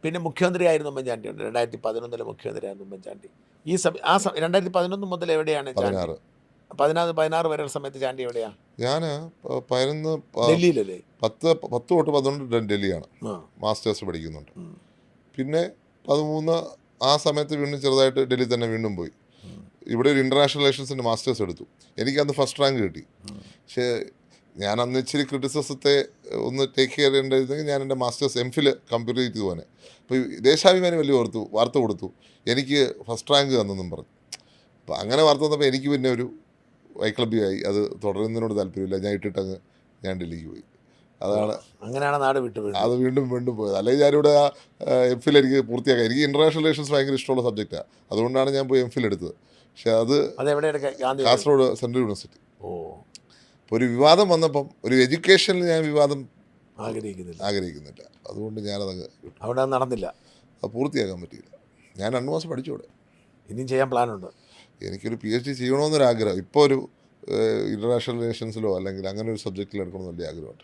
പിന്നെ മുഖ്യമന്ത്രിയായിരുന്നു ഉമ്മൻചാണ്ടിയുണ്ട്. 2011 മുഖ്യമന്ത്രിയായിരുന്നു ഉമ്മൻചാണ്ടി. 2011 മുതൽ എവിടെയാണ് ചാണ്ടി? 16 വരെയുള്ള സമയത്ത് ചാണ്ടി എവിടെയാണ്? ഞാൻ 11 ഡൽഹിയിലല്ലേ? 10 തൊട്ട് 12 ഡൽഹിയാണ് ആ. മാസ്റ്റേഴ്സ് പഠിക്കുന്നുണ്ട്. ഉം. പിന്നെ 13 ആ സമയത്ത് വീണ്ടും ചെറുതായിട്ട് ഡൽഹി തന്നെ വീണ്ടും പോയി. ഉം. ഇവിടെ ഒരു ഇൻ്റർനാഷണൽ റിലേഷൻസിൻ്റെ മാസ്റ്റേഴ്സ് എടുത്തു. എനിക്കന്ന് ഫസ്റ്റ് റാങ്ക് കിട്ടി. പക്ഷേ ഞാൻ അന്ന് ഇച്ചിരി ക്രിറ്റിസിസത്തെ ഒന്ന് ടേക്ക് കെയർ ചെയ്യേണ്ടിയിരുന്നെങ്കിൽ ഞാൻ എൻ്റെ മാസ്റ്റേഴ്സ് എംഫിൽ കംപ്ലീറ്റ് ചെയ്തു പോനെ. അപ്പോൾ ദേശാഭിമാനി വലിയ വാർത്ത കൊടുത്തു എനിക്ക് ഫസ്റ്റ് റാങ്ക് തന്നെന്നും പറഞ്ഞു. അപ്പോൾ അങ്ങനെ വാർത്ത വന്നപ്പോൾ എനിക്ക് പിന്നെ ഒരു വൈക്ലബ്യമായി. അത് തുടരുന്നതിനോട് താല്പര്യമില്ല. ഞാൻ ഇട്ടിട്ടങ്ങ് ഞാൻ ഡൽഹിക്ക് പോയി. അതാണ് അങ്ങനെയാണ് നാട് വിട്ടുപോയത്. അത് വീണ്ടും പോയത്. അല്ലെങ്കിൽ ഞാനിവിടെ എംഫിൽ എനിക്ക് പൂർത്തിയാക്കാം. എനിക്ക് ഇൻ്റർനാഷണൽ റിലേഷൻസ് ഭയങ്കര ഇഷ്ടമുള്ള സബ്ജക്റ്റാണ്. അതുകൊണ്ടാണ് ഞാൻ പോയി എംഫിൽ എടുത്തത്. പക്ഷെ അതെവിടെയാണ്? Kasaragod central university. ഓ. അപ്പോൾ ഒരു വിവാദം വന്നപ്പം ഒരു എഡ്യൂക്കേഷനിൽ ഞാൻ വിവാദം ആഗ്രഹിക്കുന്നില്ല. അതുകൊണ്ട് ഞാനതങ്ങ് അവിടെ അത് നടന്നില്ല. അത് പൂർത്തിയാക്കാൻ പറ്റിയില്ല. ഞാൻ 2 മാസം പഠിച്ചൂടെ. ഇനിയും ചെയ്യാൻ പ്ലാനുണ്ട്. എനിക്കൊരു PhD ചെയ്യണമെന്നൊരാഗ്രഹം. ഇപ്പോൾ ഒരു ഇൻ്റർനാഷണൽ റിലേഷൻസിലോ അല്ലെങ്കിൽ അങ്ങനെ ഒരു സബ്ജക്റ്റിൽ എടുക്കണമെന്ന് വലിയ ആഗ്രഹമുണ്ട്.